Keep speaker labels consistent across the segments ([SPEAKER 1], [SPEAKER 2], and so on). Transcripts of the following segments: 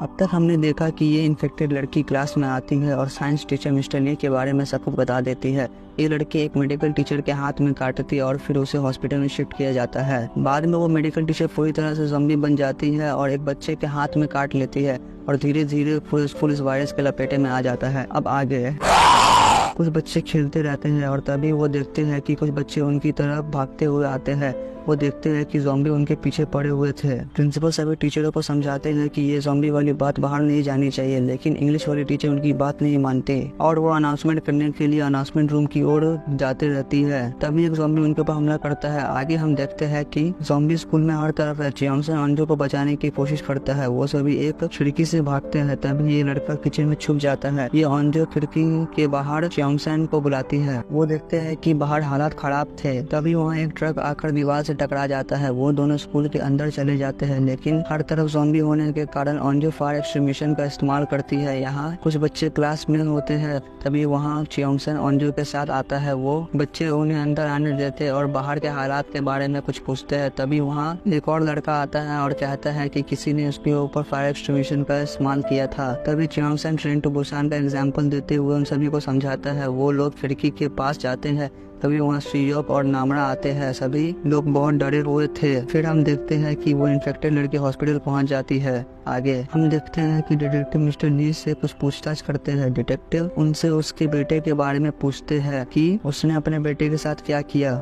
[SPEAKER 1] अब तक हमने देखा कि ये इन्फेक्टेड लड़की क्लास में आती है और साइंस टीचर मिस्टर ली के बारे में सब कुछ बता देती है। ये लड़की एक मेडिकल टीचर के हाथ में काटती है और फिर उसे हॉस्पिटल में शिफ्ट किया जाता है। बाद में वो मेडिकल टीचर पूरी तरह से ज़ॉम्बी बन जाती है और एक बच्चे के हाथ में काट लेती है और धीरे धीरे फुल इस वायरस के लपेटे में आ जाता है। अब आगे कुछ बच्चे खेलते रहते हैं और तभी वो देखते हैं कि कुछ बच्चे उनकी तरफ भागते हुए आते हैं। वो देखते हैं कि ज़ॉम्बी उनके पीछे पड़े हुए थे। प्रिंसिपल सभी टीचरों को समझाते हैं कि ये ज़ॉम्बी वाली बात बाहर नहीं जानी चाहिए, लेकिन इंग्लिश वाली टीचर उनकी बात नहीं मानते और वो अनाउंसमेंट करने के लिए अनाउंसमेंट रूम की ओर जाते रहती है। तभी एक ज़ॉम्बी उनके ऊपर हमला करता है। आगे हम देखते हैं कि ज़ॉम्बी स्कूल में हर तरफ है। चियोंगसन अंजू को बचाने की कोशिश करता है। वो सभी एक खिड़की से भागते हैं। तभी ये लड़का किचन में छुप जाता है। ये अंजू खिड़की के बाहर चियोंगसन को बुलाती है। वो देखते हैं कि बाहर हालात खराब थे। तभी वहाँ एक ट्रक आकर दीवार से टकरा जाता है। वो दोनों स्कूल के अंदर चले जाते हैं, लेकिन हर तरफ ज़ॉम्बी होने के कारण अंजू फायर एक्सटिंग्विशर का इस्तेमाल करती है। यहाँ कुछ बच्चे क्लास में होते हैं। तभी वहाँ चियोंगसन अंजू के साथ आता है। वो बच्चे उन्हें अंदर आने देते और बाहर के हालात के बारे में कुछ पूछते हैं। तभी वहाँ एक और लड़का आता है और कहता है कि किसी ने उसके ऊपर फायर एक्सटिंग्विशर का इस्तेमाल किया था। तभी चियोंगसन ट्रेन टू बुसान का एग्जाम्पल देते हुए उन सभी को समझाता है। वो लोग खिड़की के पास जाते हैं। तभी वहाँ सियोक और नामरा आते हैं। सभी लोग बहुत डरे हुए थे। फिर हम देखते हैं कि वो इन्फेक्टेड लड़की हॉस्पिटल पहुँच जाती है। आगे हम देखते हैं कि डिटेक्टिव मिस्टर ली से कुछ पूछताछ करते हैं। डिटेक्टिव उनसे उसके बेटे के बारे में पूछते हैं कि उसने अपने बेटे के साथ क्या किया।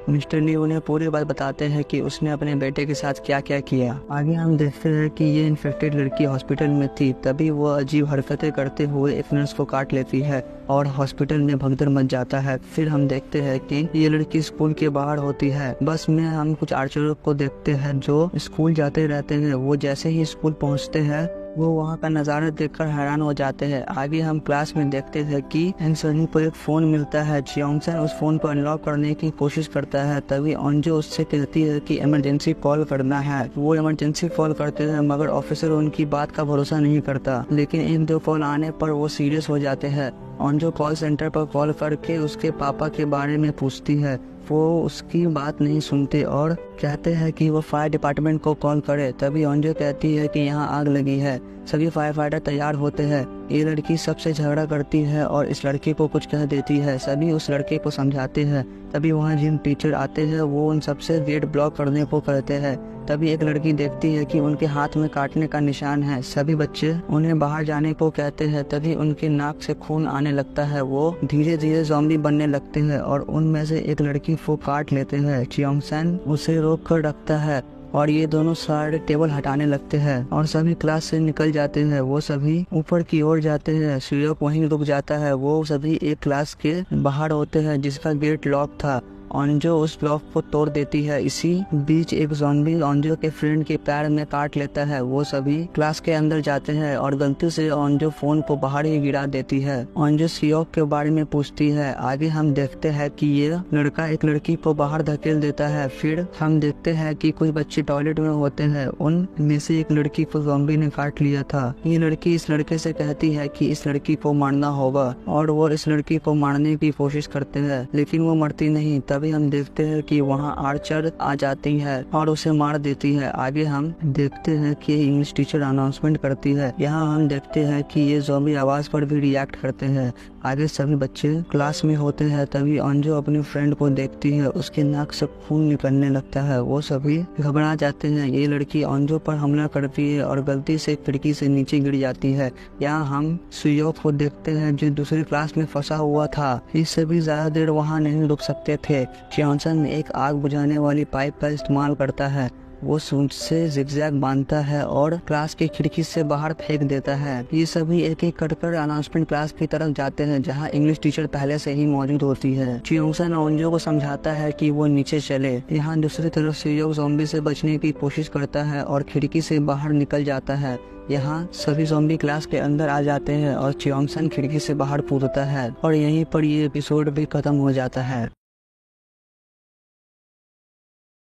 [SPEAKER 1] मिस्टर ली उन्हें पूरी बात बताते हैं कि उसने अपने बेटे के साथ क्या क्या किया। आगे हम देखते हैं कि ये इन्फेक्टेड लड़की हॉस्पिटल में थी। तभी वो अजीब हरकतें करते हुए एक नर्स को काट लेती है और हॉस्पिटल में भगदड़ मच जाता है। फिर हम देखते हैं कि ये लड़की स्कूल के बाहर होती है। बस में हम कुछ आर्चरों को देखते हैं जो स्कूल जाते रहते हैं। वो जैसे ही स्कूल पहुंचते हैं वो वहाँ का नज़ारा देखकर हैरान हो जाते हैं। आगे हम क्लास में देखते हैं कि एंसनी को एक फ़ोन मिलता है। चियोंगसन उस फ़ोन को अनलॉक करने की कोशिश करता है। तभी अंजू उससे कहती है कि इमरजेंसी कॉल करना है। वो इमरजेंसी कॉल करते हैं, मगर ऑफिसर उनकी बात का भरोसा नहीं करता। लेकिन इन दो कॉल आने पर वो सीरियस हो जाते हैं। अंजू कॉल सेंटर पर कॉल करके उसके पापा के बारे में पूछती है। वो उसकी बात नहीं सुनते और कहते हैं कि वो फायर डिपार्टमेंट को कॉल करे। तभी अंजू कहती है कि यहाँ आग लगी है। सभी फायर फाइटर तैयार होते हैं। ये लड़की सबसे झगड़ा करती है और इस लड़के को कुछ कह देती है। सभी उस लड़के को समझाते हैं। तभी वहाँ जिन टीचर आते हैं वो उन सबसे गेट ब्लॉक करने को कहते हैं। तभी एक लड़की देखती है कि उनके हाथ में काटने का निशान है। सभी बच्चे उन्हें बाहर जाने को कहते हैं। तभी उनके नाक से खून आने लगता है। वो धीरे धीरे ज़ॉम्बी बनने लगते हैं और उनमें से एक लड़की को काट लेते हैं। चियोंगसन उसे रोक कर रखता है और ये दोनों सारे टेबल हटाने लगते हैं और सभी क्लास से निकल जाते हैं। वो सभी ऊपर की ओर जाते हैं। सियोक वहीं रुक जाता है। वो सभी एक क्लास के बाहर होते हैं जिसका गेट लॉक था। अंजू उस लॉक को तोड़ देती है। इसी बीच एक ज़ॉम्बी अंजू के फ्रेंड के पैर में काट लेता है। वो सभी क्लास के अंदर जाते हैं और गलती से अंजू फोन को बाहर ही गिरा देती है। अंजू सियोक के बारे में पूछती है। आगे हम देखते हैं कि ये लड़का एक लड़की को बाहर धकेल देता है। फिर हम देखते हैं कि कुछ बच्चे टॉयलेट में होते हैं। उनमें से एक लड़की को ज़ॉम्बी ने काट लिया था। ये लड़की इस लड़के से कहती है कि इस लड़की को मारना होगा और वो इस लड़की को मारने की कोशिश करते हैं, लेकिन वो मरती नहीं। तभी हम देखते हैं कि वहाँ आर्चर आ जाती है और उसे मार देती है। आगे हम देखते हैं कि इंग्लिश टीचर अनाउंसमेंट करती है। यहाँ हम देखते हैं कि ये ज़ॉम्बी आवाज पर भी रिएक्ट करते हैं। आगे सभी बच्चे क्लास में होते हैं। तभी अंजू अपनी फ्रेंड को देखती है। उसके नाक से खून निकलने लगता है। वो सभी घबरा जाते हैं। ये लड़की अंजू पर हमला करती है और गलती से खिड़की से नीचे गिर जाती है। यहाँ हम सियोक को देखते हैं जो दूसरी क्लास में फंसा हुआ था। इससे भी ज्यादा देर वहाँ नहीं रुक सकते थे। चियोंगसन एक आग बुझाने वाली पाइप का इस्तेमाल करता है। वो सूंड से जिगजैग बांधता है और क्लास की खिड़की से बाहर फेंक देता है। ये सभी एक एक कर अनाउंसमेंट क्लास की तरफ जाते हैं जहाँ इंग्लिश टीचर पहले से ही मौजूद होती है। चियोंगसन अंजू को समझाता है कि वो नीचे चले। यहाँ दूसरी तरफ सियोक ज़ॉम्बी से बचने की कोशिश करता है और खिड़की से बाहर निकल जाता है। यहाँ सभी ज़ॉम्बी क्लास के अंदर आ जाते हैं और चियोंगसन खिड़की से बाहर कूदता है और यहीं पर ये एपिसोड भी खत्म हो जाता है।